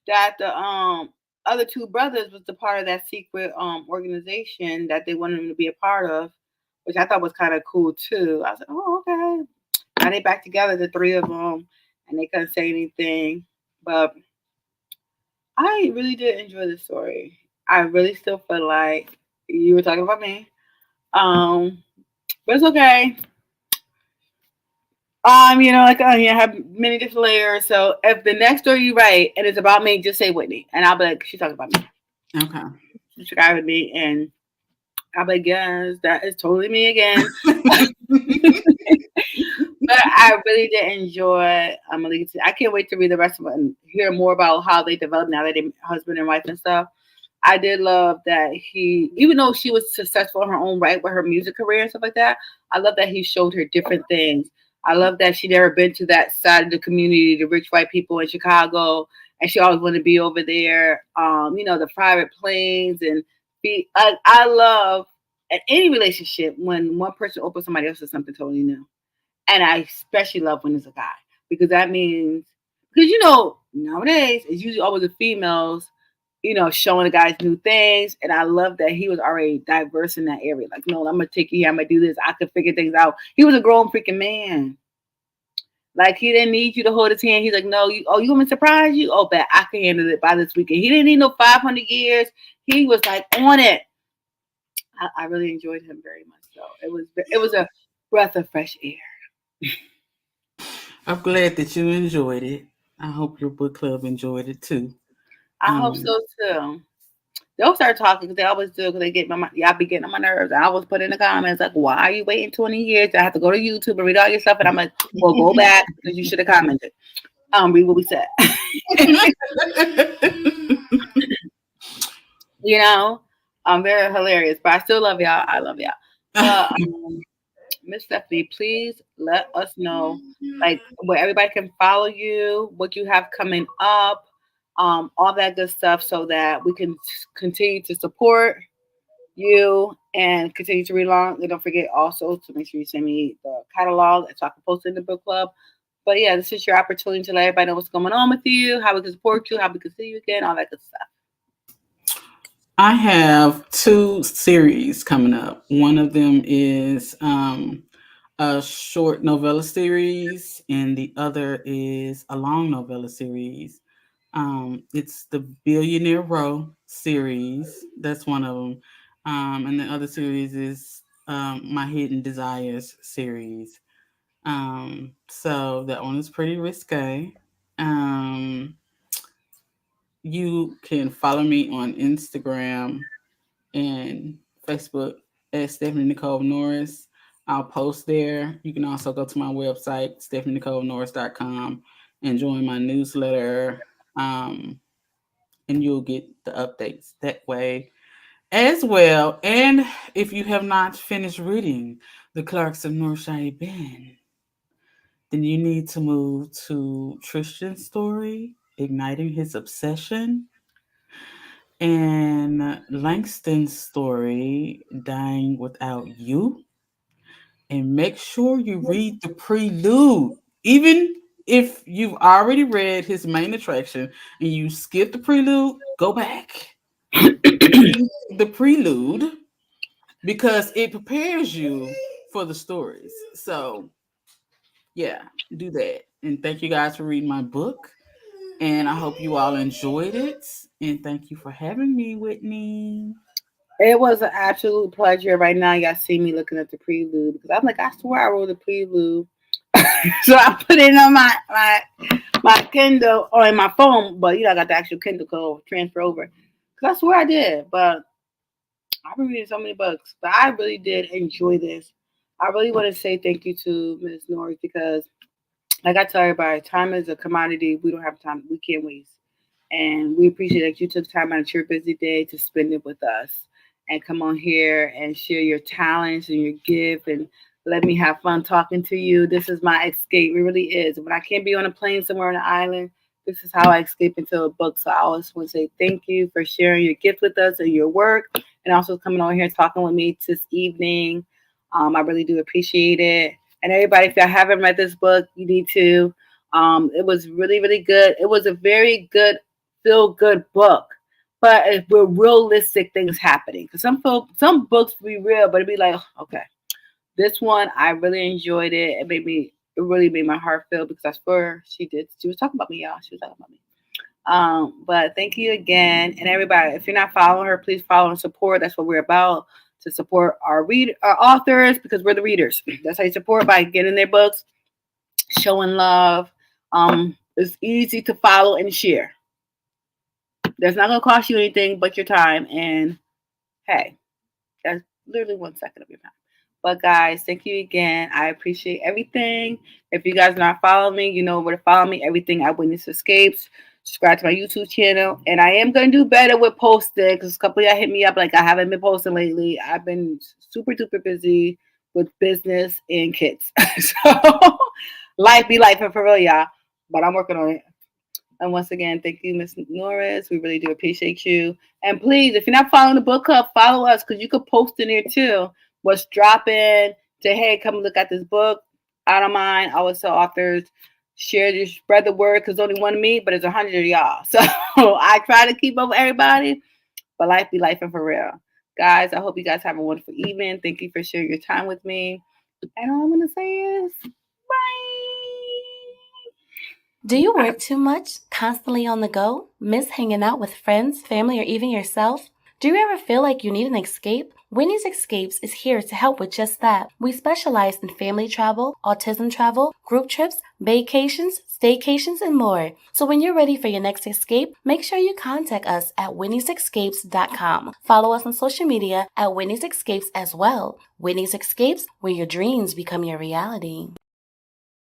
A: that the other 2 brothers was the part of that secret organization that they wanted him to be a part of, which I thought was kind of cool too. I was like, oh, okay. Now they back together, the 3 of them, and they couldn't say anything. But I really did enjoy the story. I really still feel like you were talking about me. But it's okay. Like I have many different layers. So if the next story you write and it's about me, just say Whitney, and I'll be like, she's talking about me.
B: Okay.
A: Subscribe with me, and I'll be like, yes, that is totally me again. But I really did enjoy Legacy. I can't wait to read the rest of it and hear more about how they developed now that they're husband and wife and stuff. I did love that he, even though she was successful in her own right with her music career and stuff like that, I love that he showed her different things. I love that she never been to that side of the community, the rich white people in Chicago, and she always wanted to be over there. The private planes and be. I love at any relationship when one person opens somebody else to something totally new, and I especially love when it's a guy because that means nowadays it's usually always the females showing the guys new things. And I love that he was already diverse in that area. Like, no, I'm gonna take you here, I'm gonna do this. I could figure things out. He was a grown freaking man. Like he didn't need you to hold his hand. He's like, no, you want me to surprise you? Oh, bet I can handle it by this weekend. He didn't need no 500 years. He was like on it. I really enjoyed him very much. So it was a breath of fresh air.
B: I'm glad that you enjoyed it. I hope your book club enjoyed it too.
A: I hope
B: Um,
A: so too. They'll start talking because they always do because they get y'all be getting on my nerves. I always put in the comments like, "Why are you waiting 20 years? I have to go to YouTube and read all your stuff." And I'm like, "Well, go back because you should have commented. Read what we said." you know, very hilarious. But I still love y'all. I love y'all. But Miss Stephanie, please let us know like where everybody can follow you, what you have coming up, all that good stuff, so that we can continue to support you and continue to read along. And don't forget also to make sure you send me the catalog so I can post it in the book club. But yeah, this is your opportunity to let everybody know what's going on with you, how we can support you, how we can see you again, all that good stuff.
B: I have two series coming up. One of them is a short novella series, and the other is a long novella series. It's the Billionaire Row series. That's one of them. And the other series is my Hidden Desires series. So that one is pretty risque. Um, you can follow me on Instagram and Facebook at Stephanie Nicole Norris. I'll post there. You can also go to my website, stephanienicolenorris.com, and join my newsletter. And you'll get the updates that way as well. And if you have not finished reading The Clerks of Norshai Ben, then you need to move to Tristan's story, Igniting His Obsession, and Langston's story, Dying Without You. And make sure you read the prelude. Even if you've already read his main attraction and you skip the prelude, go back and read the prelude because it prepares you for the stories. So, yeah, do that. And thank you guys for reading my book. And I hope you all enjoyed it. And thank you for having me, Whitney.
A: It was an absolute pleasure. Right now, y'all see me looking at the prelude because I'm like, I swear I wrote a prelude. So I put it on my Kindle or in my phone, but I got the actual Kindle code transfer over because I swear I did. But I've been reading so many books, but I really did enjoy this. I really want to say thank you to Ms. Norris because, like I tell everybody, time is a commodity. We don't have time. We can't waste. And we appreciate that you took time out of your busy day to spend it with us and come on here and share your talents and your gift and let me have fun talking to you. This is my escape. It really is. When I can't be on a plane somewhere on an island, this is how I escape into a book. So I always want to say thank you for sharing your gift with us and your work and also coming on here talking with me this evening. I really do appreciate it. And everybody, if y'all haven't read this book, you need to. It was really, really good. It was a very good, feel good book, but it, with realistic things happening. Because some books be real, but it'd be like, oh, okay, this one I really enjoyed it. It really made my heart feel because I swear she did. She was talking about me, y'all. She was talking about me. But thank you again, and everybody. If you're not following her, please follow and support. That's what we're about, to support our authors because we're the readers. That's how you support, by getting their books, showing love. It's easy to follow and share. That's not gonna cost you anything but your time. And hey, that's literally 1 second of your time. But guys, thank you again. I appreciate everything. If you guys not following me, you know where to follow me. Everything I Witness Escapes. Subscribe to my YouTube channel. And I am gonna do better with posting because a couple of y'all hit me up like I haven't been posting lately. I've been super duper busy with business and kids. So life be life for real, y'all. But I'm working on it. And once again, thank you, Miss Norris. We really do appreciate you. And please, if you're not following the book club, follow us because you could post in there too. What's dropping? Say, hey, come look at this book. I don't mind. I always tell authors, Share this, spread the word, because only one of me, but it's 100 of y'all. So I try to keep up with everybody, but life be life and for real. Guys, I hope you guys have a wonderful evening. Thank you for sharing your time with me. And all I'm going to say is bye.
C: Do you work too much, constantly on the go, miss hanging out with friends, family, or even yourself? Do you ever feel like you need an escape? Whitney's Escapes is here to help with just that. We specialize in family travel, autism travel, group trips, vacations, staycations, and more. So when you're ready for your next escape, make sure you contact us at whitneysescapes.com. Follow us on social media at Whitney's Escapes as well. Whitney's Escapes, where your dreams become your reality.